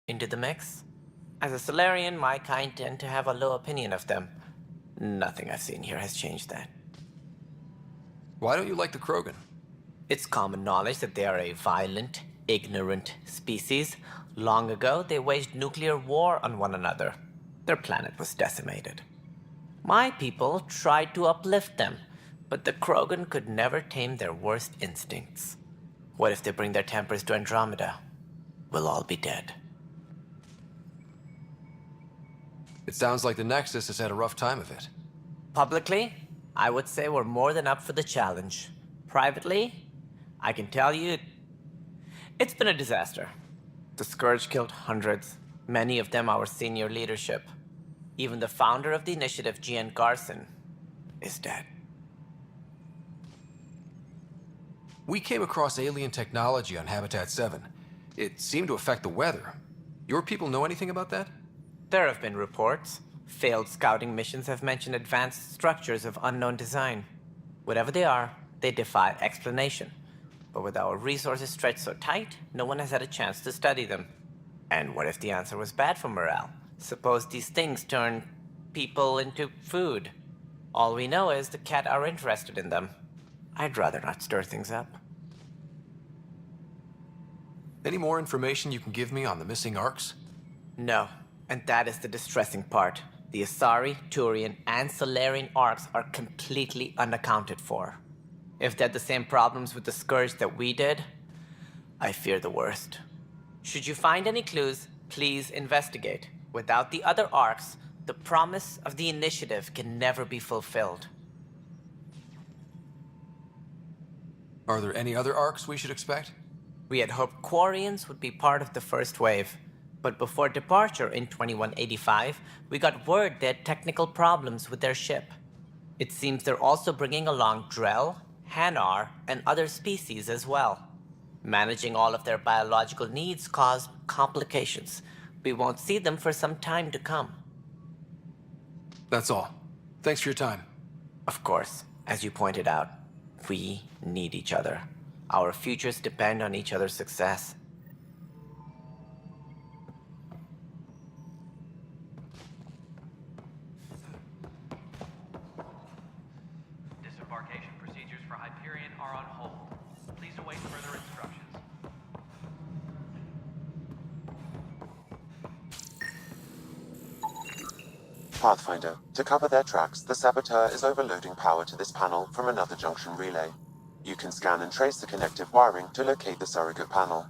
into the mix. As a Solarian, my kind tend to have a low opinion of them. Nothing I've seen here has changed that. Why don't you like the Krogan? It's common knowledge that they are a violent, ignorant species. Long ago, they waged nuclear war on one another. Their planet was decimated. My people tried to uplift them, but the Krogan could never tame their worst instincts. What if they bring their tempers to Andromeda? We'll all be dead. It sounds like the Nexus has had a rough time of it. Publicly, I would say we're more than up for the challenge. Privately, I can tell you, it's been a disaster. The Scourge killed hundreds, many of them our senior leadership. Even the founder of the initiative, Gian Garson, is dead. We came across alien technology on Habitat 7. It seemed to affect the weather. Your people know anything about that? There have been reports. Failed scouting missions have mentioned advanced structures of unknown design. Whatever they are, they defy explanation. But with our resources stretched so tight, no one has had a chance to study them. And what if the answer was bad for morale? Suppose these things turn people into food. All we know is the cat are interested in them. I'd rather not stir things up. Any more information you can give me on the missing arcs? No, and that is the distressing part. The Asari, Turian, and Solarian arcs are completely unaccounted for. If they had the same problems with the Scourge that we did, I fear the worst. Should you find any clues, please investigate. Without the other arcs, the promise of the initiative can never be fulfilled. Are there any other arcs we should expect? We had hoped Quarians would be part of the first wave, but before departure in 2185, we got word they had technical problems with their ship. It seems they're also bringing along Drell, Hanar, and other species as well. Managing all of their biological needs caused complications. We won't see them for some time to come. That's all. Thanks for your time. Of course, as you pointed out, we need each other. Our futures depend on each other's success. Disembarkation procedures for Hyperion are on hold. Please await further instructions. Pathfinder, to cover their tracks, the Saboteur is overloading power to this panel from another junction relay. You can scan and trace the connective wiring to locate the surrogate panel.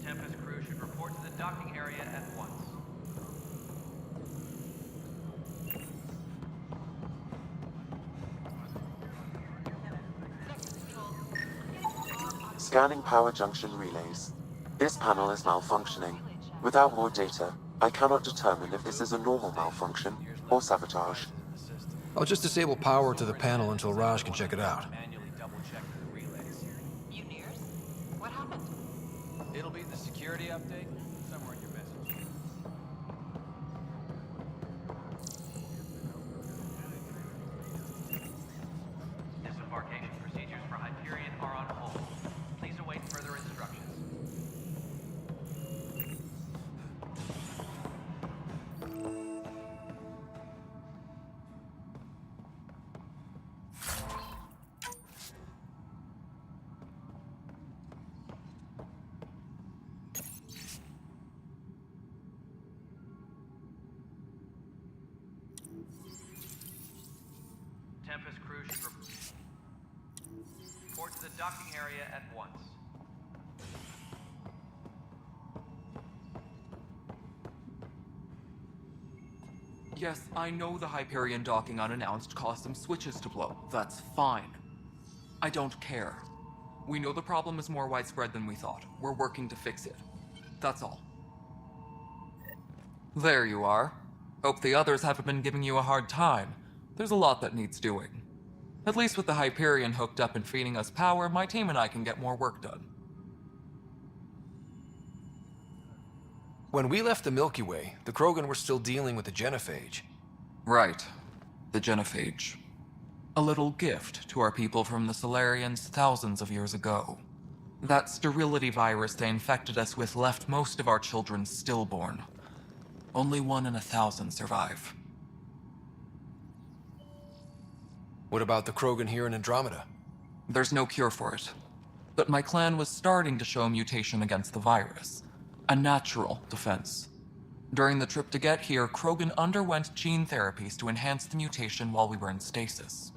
Tempest crew should report to the docking area at once. Scanning power junction relays. This panel is malfunctioning. Without more data, I cannot determine if this is a normal malfunction or sabotage. I'll just disable power to the panel until Raj can check it out. Manually double-check the relays. Mutineers? What happened? It'll be the security update somewhere in your message. Disembarkation procedures for Hyperion are on hold. Please await further instructions. Tempest crew should report to the docking area at once. Yes, I know the Hyperion docking unannounced caused some switches to blow. That's fine. I don't care. We know the problem is more widespread than we thought. We're working to fix it. That's all. There you are. Hope the others haven't been giving you a hard time. There's a lot that needs doing. At least with the Hyperion hooked up and feeding us power, my team and I can get more work done. When we left the Milky Way, the Krogan were still dealing with the genophage. Right. The genophage. A little gift to our people from the Solarians thousands of years ago. That sterility virus they infected us with left most of our children stillborn. Only 1 in 1,000 survive. What about the Krogan here in Andromeda? There's no cure for it. But my clan was starting to show a mutation against the virus. A natural defense. During the trip to get here, Krogan underwent gene therapies to enhance the mutation while we were in stasis.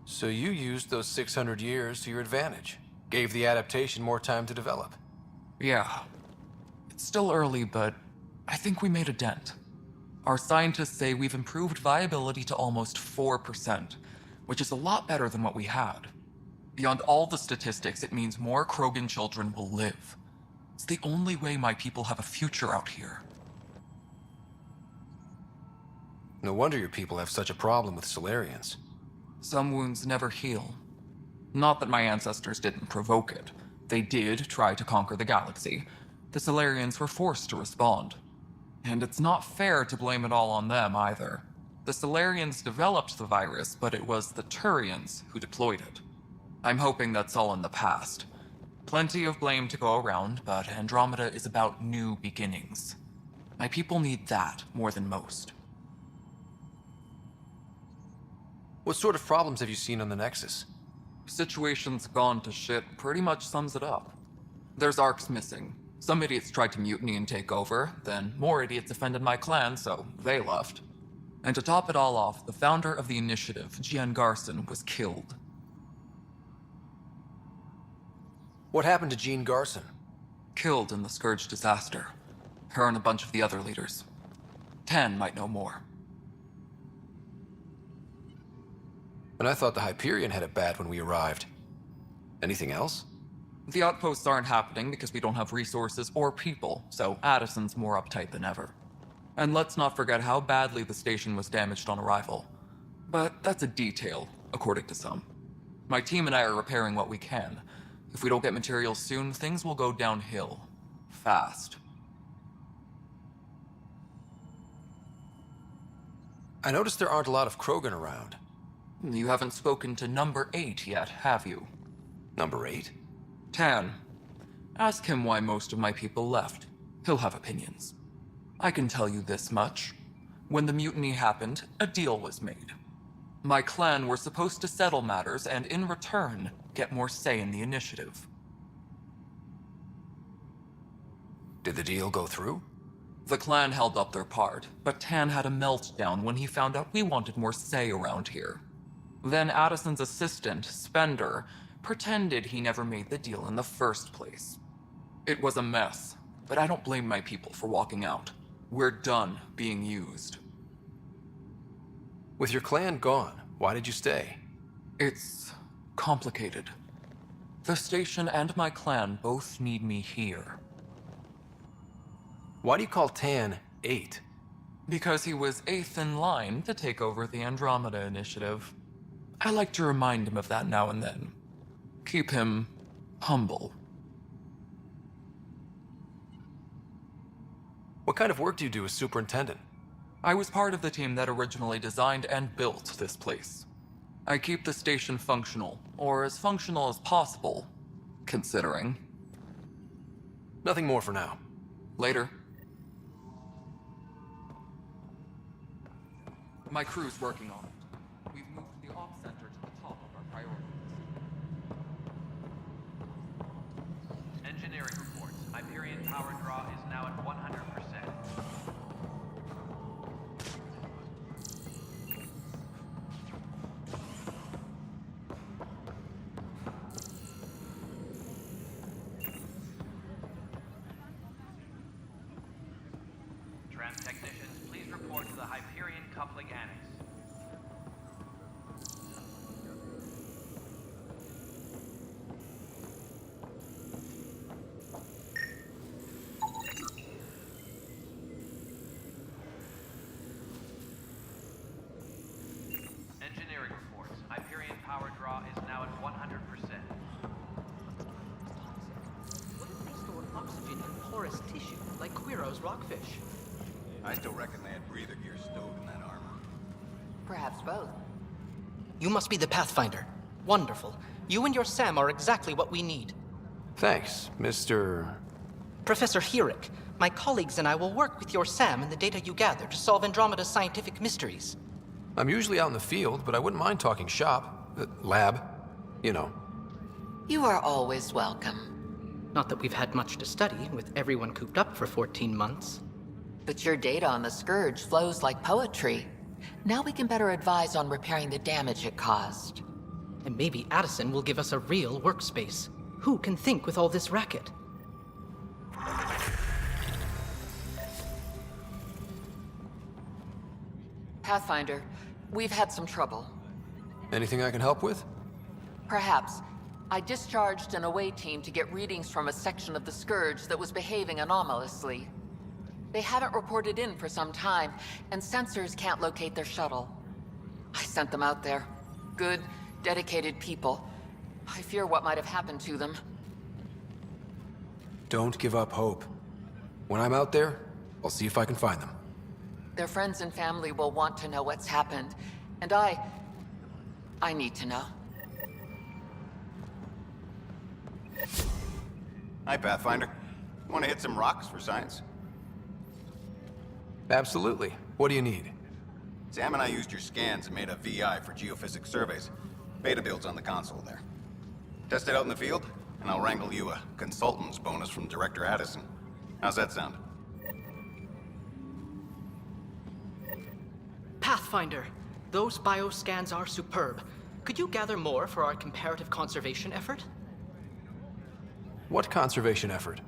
So you used those 600 years to your advantage. Gave the adaptation more time to develop. Yeah. It's still early, but I think we made a dent. Our scientists say we've improved viability to almost 4%, which is a lot better than what we had. Beyond all the statistics, it means more Krogan children will live. It's the only way my people have a future out here. No wonder your people have such a problem with Solarians. Some wounds never heal. Not that my ancestors didn't provoke it. They did try to conquer the galaxy. The Solarians were forced to respond. And it's not fair to blame it all on them either. The Solarians developed the virus, but it was the Turians who deployed it. I'm hoping that's all in the past. Plenty of blame to go around, but Andromeda is about new beginnings. My people need that more than most. What sort of problems have you seen on the Nexus? Situation's gone to shit pretty much sums it up. There's arcs missing. Some idiots tried to mutiny and take over, then more idiots offended my clan, so they left. And to top it all off, the founder of the initiative, Gian Garson, was killed. What happened to Jean Garson? Killed in the Scourge disaster. Her and a bunch of the other leaders. Tan might know more. And I thought the Hyperion had it bad when we arrived. Anything else? The outposts aren't happening because we don't have resources or people, so Addison's more uptight than ever. And let's not forget how badly the station was damaged on arrival. But that's a detail, according to some. My team and I are repairing what we can. If we don't get materials soon, things will go downhill. Fast. I noticed there aren't a lot of Krogan around. You haven't spoken to number 8 yet, have you? Number 8? Tan. Ask him why most of my people left. He'll have opinions. I can tell you this much. When the mutiny happened, a deal was made. My clan were supposed to settle matters and, in return, get more say in the initiative. Did the deal go through? The clan held up their part, but Tan had a meltdown when he found out we wanted more say around here. Then Addison's assistant, Spender, pretended he never made the deal in the first place. It was a mess, but I don't blame my people for walking out. We're done being used. With your clan gone, why did you stay? It's complicated. The station and my clan both need me here. Why do you call Tan 8? Because he was 8th in line to take over the Andromeda initiative. I like to remind him of that now and then. Keep him humble. What kind of work do you do as superintendent? I was part of the team that originally designed and built this place. I keep the station functional, or as functional as possible, considering. Nothing more for now. Later. My crew's working on it. We've moved the ops center to the top of our priorities. Engineering reports. Hyperion power draw is now at 100%. Trans technicians, please report to the Hyperion coupling annex. Engineering reports. Hyperion power draw is now at 100%. What if they stored oxygen in porous tissue, like Quiro's rockfish? I still reckon they had breather gear stowed in that armor. Perhaps both. You must be the Pathfinder. Wonderful. You and your Sam are exactly what we need. Thanks, Mr. Professor Herrick, my colleagues and I will work with your Sam and the data you gather to solve Andromeda's scientific mysteries. I'm usually out in the field, but I wouldn't mind talking shop. Lab. You know. You are always welcome. Not that we've had much to study, with everyone cooped up for 14 months. But your data on the Scourge flows like poetry. Now we can better advise on repairing the damage it caused. And maybe Addison will give us a real workspace. Who can think with all this racket? Pathfinder, we've had some trouble. Anything I can help with? Perhaps. I discharged an away team to get readings from a section of the Scourge that was behaving anomalously. They haven't reported in for some time, and sensors can't locate their shuttle. I sent them out there. Good, dedicated people. I fear what might have happened to them. Don't give up hope. When I'm out there, I'll see if I can find them. Their friends and family will want to know what's happened, and I need to know. Hi, Pathfinder. Want to hit some rocks for science? Absolutely. What do you need? Sam and I used your scans and made a VI for geophysics surveys. Beta builds on the console there. Test it out in the field, and I'll wrangle you a consultant's bonus from Director Addison. How's that sound? Pathfinder, those bioscans are superb. Could you gather more for our comparative conservation effort? What conservation effort?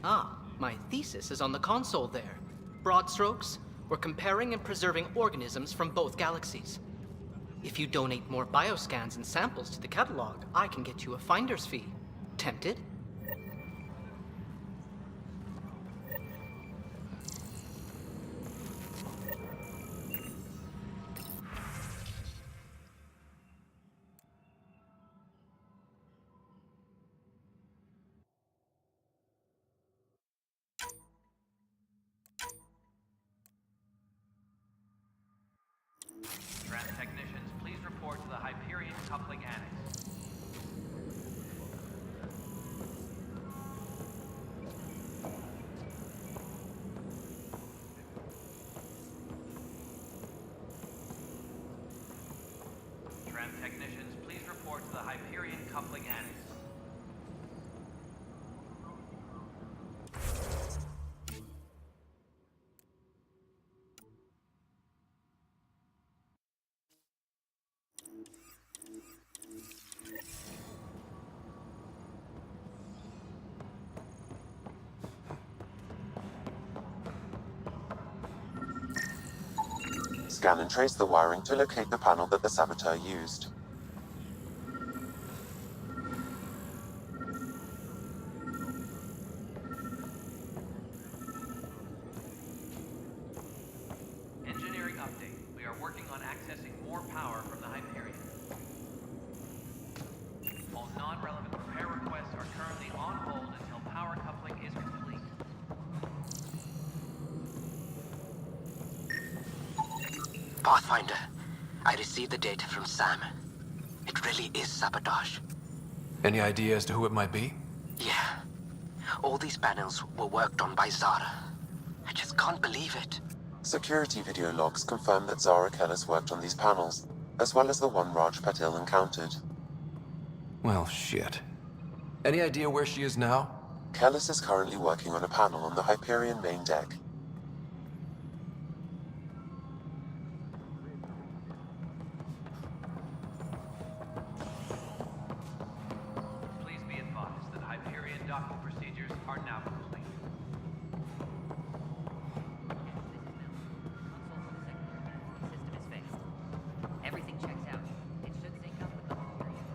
Ah, my thesis is on the console there. Broad strokes, we're comparing and preserving organisms from both galaxies. If you donate more bioscans and samples to the catalog, I can get you a finder's fee. Tempted? Trans technicians, please report to the Hyperion coupling annex. Trans technicians, please report to the Hyperion coupling annex. Scan and trace the wiring to locate the panel that the saboteur used. Engineering update. We are working on accessing more power from the Hyperion. All non-relevant repair requests are currently on hold until power coupling is complete. Pathfinder, I received the data from Sam. It really is sabotage. Any idea as to who it might be? Yeah. All these panels were worked on by Zara. I just can't believe it. Security video logs confirm that Zara Kellis worked on these panels, as well as the one Raj Patil encountered. Well, shit. Any idea where she is now? Kellis is currently working on a panel on the Hyperion main deck. Please be advised that Hyperion docking procedures are now complete. System is fixed. Everything checks out. It should sync up with the Hyperion.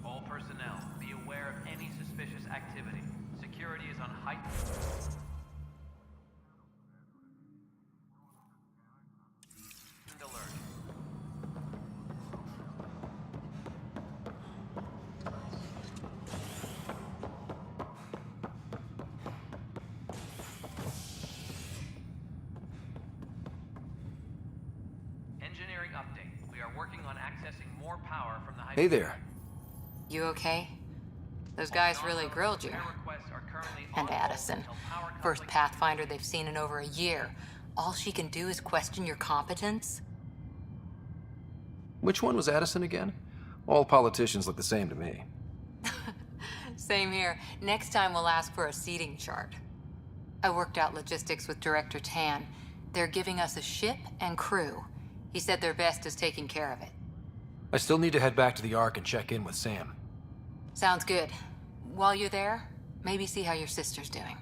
All personnel, be aware of any suspicious activity. Security is on heightened alert. Hey there. You okay? Those guys really grilled you. And Addison. First Pathfinder they've seen in over a year. All she can do is question your competence? Which one was Addison again? All politicians look the same to me. Same here. Next time we'll ask for a seating chart. I worked out logistics with Director Tan. They're giving us a ship and crew. He said their best is taking care of it. I still need to head back to the Ark and check in with Sam. Sounds good. While you're there, maybe see how your sister's doing.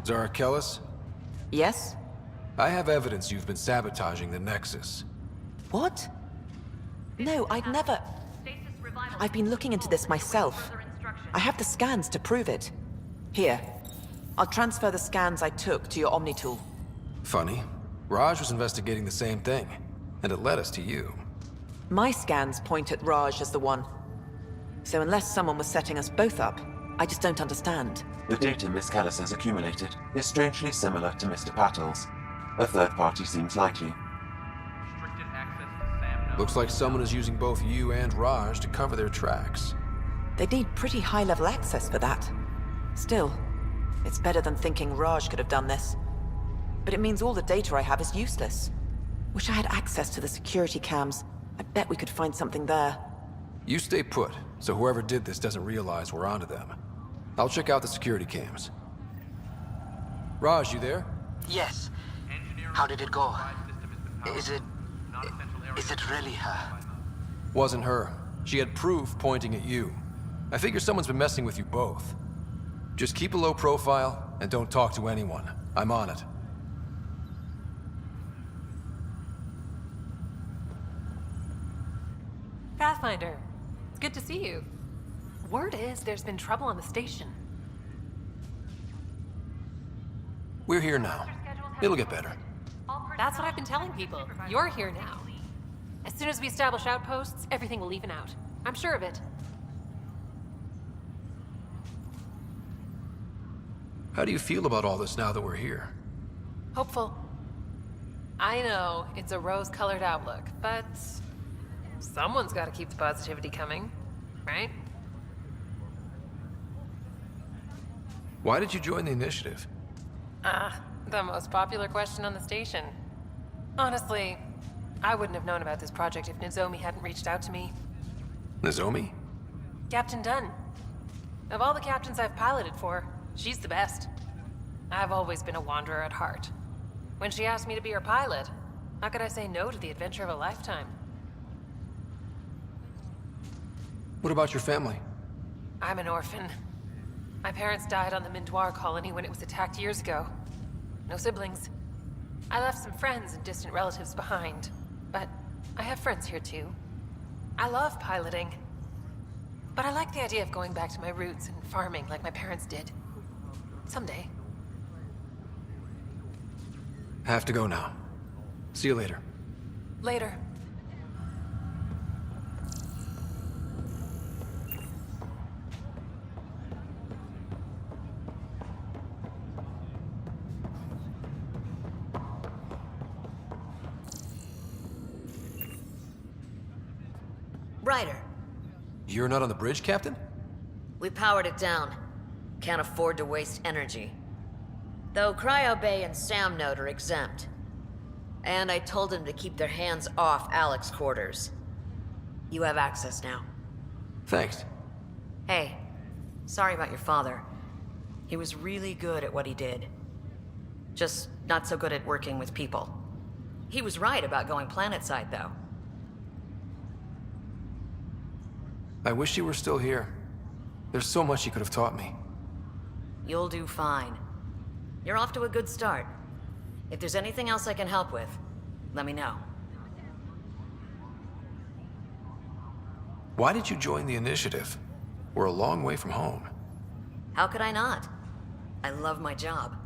Zara Kellis? Yes? I have evidence you've been sabotaging the Nexus. What? No, I'd never... I've been looking into this myself. I have the scans to prove it. Here. I'll transfer the scans I took to your Omni tool. Funny. Raj was investigating the same thing, and it led us to you. My scans point at Raj as the one. So unless someone was setting us both up, I just don't understand. The data Miss Callis has accumulated is strangely similar to Mr. Patel's. A third party seems likely. Restricted access to Sam nodes. Looks like someone is using both you and Raj to cover their tracks. They'd need pretty high-level access for that. Still, it's better than thinking Raj could have done this. But it means all the data I have is useless. Wish I had access to the security cams. I bet we could find something there. You stay put, so whoever did this doesn't realize we're onto them. I'll check out the security cams. Raj, you there? Yes. How did it go? Is it really her? Wasn't her. She had proof pointing at you. I figure someone's been messing with you both. Just keep a low profile and don't talk to anyone. I'm on it. Pathfinder, it's good to see you. Word is there's been trouble on the station. We're here now. It'll get better. That's what I've been telling people. You're here now. As soon as we establish outposts, everything will even out. I'm sure of it. How do you feel about all this now that we're here? Hopeful. I know, it's a rose-colored outlook, but someone's got to keep the positivity coming, right? Why did you join the initiative? The most popular question on the station. Honestly, I wouldn't have known about this project if Nozomi hadn't reached out to me. Nozomi? Captain Dunn. Of all the captains I've piloted for, she's the best. I've always been a wanderer at heart. When she asked me to be her pilot, how could I say no to the adventure of a lifetime? What about your family? I'm an orphan. My parents died on the Mindoir colony when it was attacked years ago. No siblings. I left some friends and distant relatives behind, but I have friends here too. I love piloting, but I like the idea of going back to my roots and farming like my parents did. Someday. Have to go now. See you later. Later. Ryder, You're not on the bridge, Captain? we powered it down. Can't afford to waste energy. Though Cryo Bay and Sam Node are exempt. And I told them to keep their hands off Alec's quarters. You have access now. Thanks. Hey, sorry about your father. He was really good at what he did. Just not so good at working with people. He was right about going planetside, though. I wish you were still here. There's so much you could have taught me. You'll do fine. You're off to a good start. If there's anything else I can help with, let me know. Why did you join the initiative? We're a long way from home. How could I not? I love my job.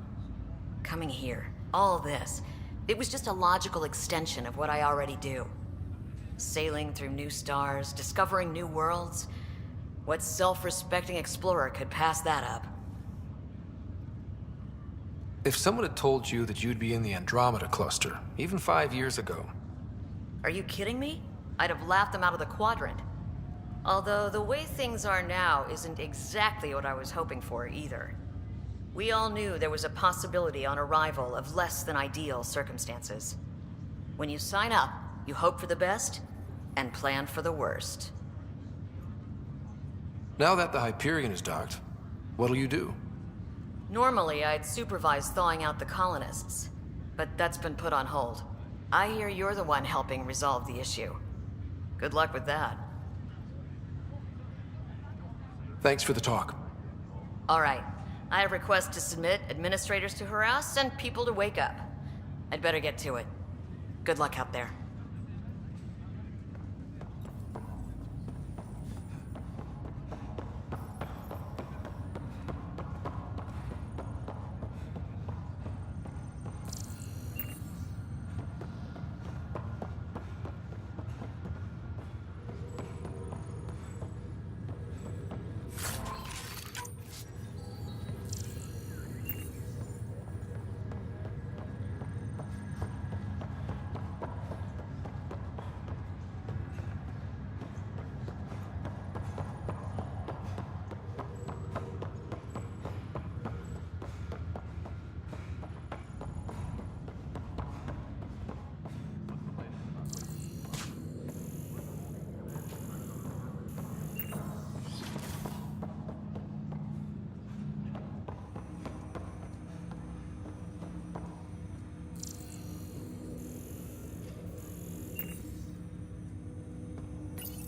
Coming here, all this, it was just a logical extension of what I already do. Sailing through new stars, discovering new worlds. What self-respecting explorer could pass that up? If someone had told you that you'd be in the Andromeda cluster, even 5 years ago... Are you kidding me? I'd have laughed them out of the quadrant. Although the way things are now isn't exactly what I was hoping for either. We all knew there was a possibility on arrival of less than ideal circumstances. When you sign up, you hope for the best and plan for the worst. Now that the Hyperion is docked, what'll you do? Normally, I'd supervise thawing out the colonists, but that's been put on hold. I hear you're the one helping resolve the issue. Good luck with that. Thanks for the talk. All right. I have requests to submit, administrators to harass, and people to wake up. I'd better get to it. Good luck out there.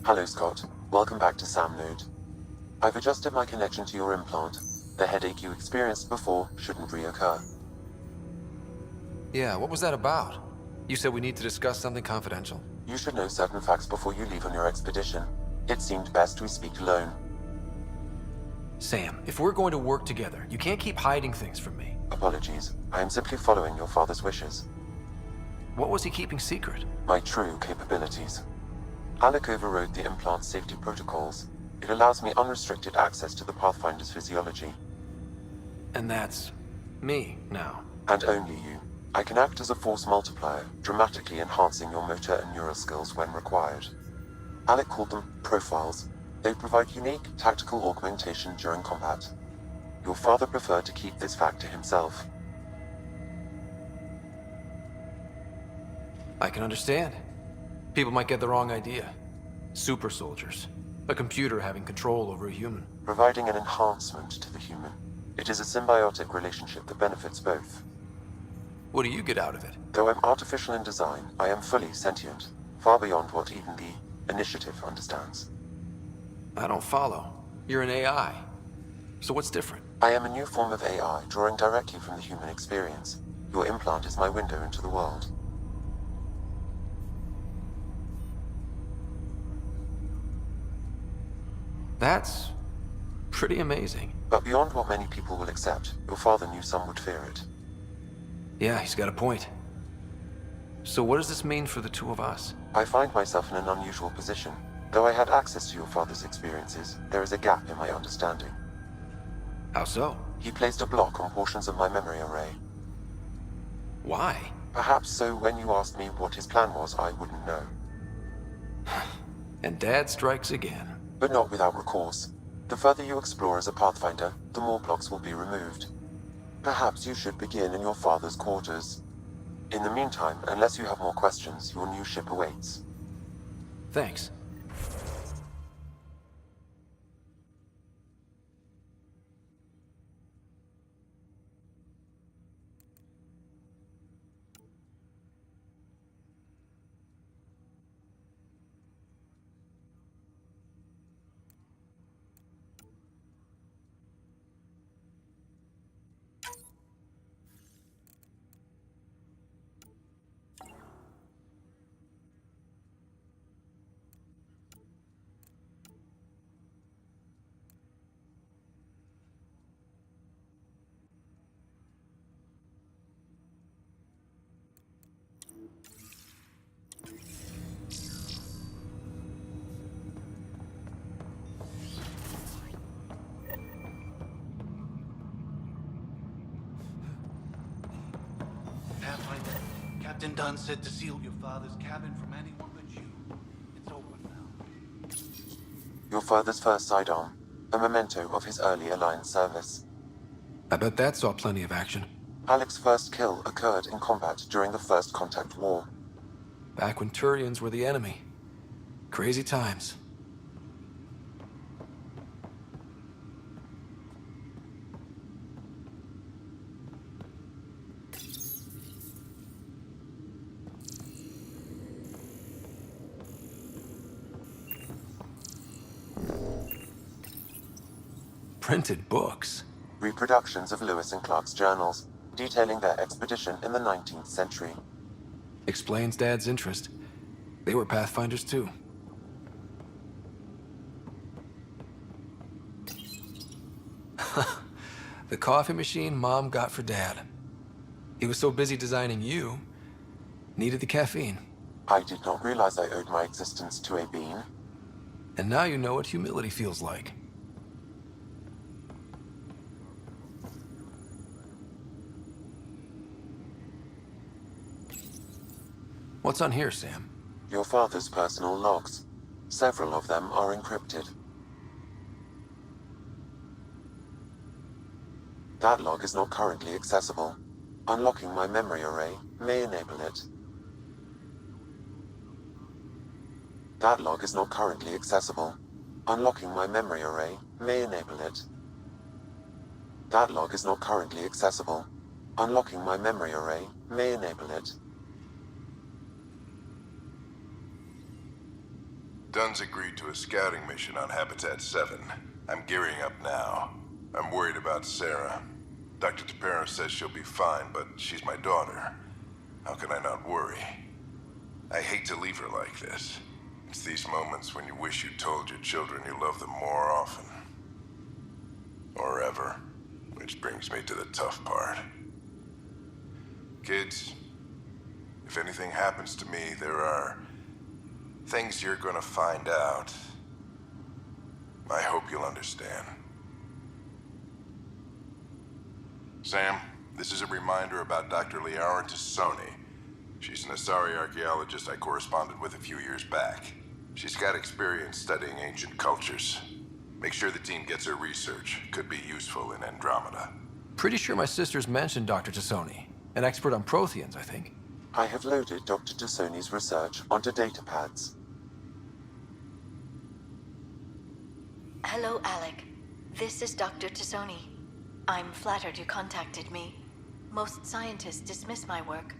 Hello, Scott. Welcome back to Sam Node. I've adjusted my connection to your implant. The headache you experienced before shouldn't reoccur. Yeah, what was that about? You said we need to discuss something confidential. You should know certain facts before you leave on your expedition. It seemed best we speak alone. Sam, if we're going to work together, you can't keep hiding things from me. Apologies. I am simply following your father's wishes. What was he keeping secret? My true capabilities. Alec overrode the implant's safety protocols. It allows me unrestricted access to the Pathfinder's physiology. And that's... me, now. And only you. I can act as a force multiplier, dramatically enhancing your motor and neural skills when required. Alec called them profiles. They provide unique tactical augmentation during combat. Your father preferred to keep this fact to himself. I can understand. People might get the wrong idea. Super soldiers. A computer having control over a human. Providing an enhancement to the human. It is a symbiotic relationship that benefits both. What do you get out of it? Though I'm artificial in design, I am fully sentient, far beyond what even the Initiative understands. I don't follow. You're an AI. So what's different? I am a new form of AI, drawing directly from the human experience. Your implant is my window into the world. That's pretty amazing. But beyond what many people will accept, your father knew some would fear it. Yeah, he's got a point. So what does this mean for the two of us? I find myself in an unusual position. Though I had access to your father's experiences, there is a gap in my understanding. How so? He placed a block on portions of my memory array. Why? Perhaps so when you asked me what his plan was, I wouldn't know. And Dad strikes again. But not without recourse. The further you explore as a Pathfinder, the more blocks will be removed. Perhaps you should begin in your father's quarters. In the meantime, unless you have more questions, your new ship awaits. Thanks. Pathfinder, Captain Dunn said to seal your father's cabin from anyone but you. It's open now. Your father's first sidearm, a memento of his early Alliance service. I bet that saw plenty of action. Alec's first kill occurred in combat during the First Contact War. Back when Turians were the enemy. Crazy times. Printed books. Reproductions of Lewis and Clark's journals, detailing their expedition in the 19th century. Explains Dad's interest. They were Pathfinders too. The coffee machine Mom got for Dad. He was so busy designing you, needed the caffeine. I did not realize I owed my existence to a bean. And now you know what humility feels like. What's on here, Sam? Your father's personal logs. Several of them are encrypted. That log is not currently accessible. Unlocking my memory array may enable it. That log is not currently accessible. Unlocking my memory array may enable it. That log is not currently accessible. Unlocking my memory array may enable it. Dunn's agreed to a scouting mission on Habitat 7. I'm gearing up now. I'm worried about Sarah. Dr. Tapero says she'll be fine, but she's my daughter. How can I not worry? I hate to leave her like this. It's these moments when you wish you told your children you love them more often. Or ever. Which brings me to the tough part. Kids, if anything happens to me, there are things you're gonna find out. I hope you'll understand. Sam, this is a reminder about Dr. Liara Tassoni. She's an Asari archaeologist I corresponded with a few years back. She's got experience studying ancient cultures. Make sure the team gets her research. Could be useful in Andromeda. Pretty sure my sisters mentioned Dr. Tassoni. An expert on Protheans, I think. I have loaded Dr. Tassoni's research onto datapads. Hello, Alec. This is Dr. Tassoni. I'm flattered you contacted me. Most scientists dismiss my work,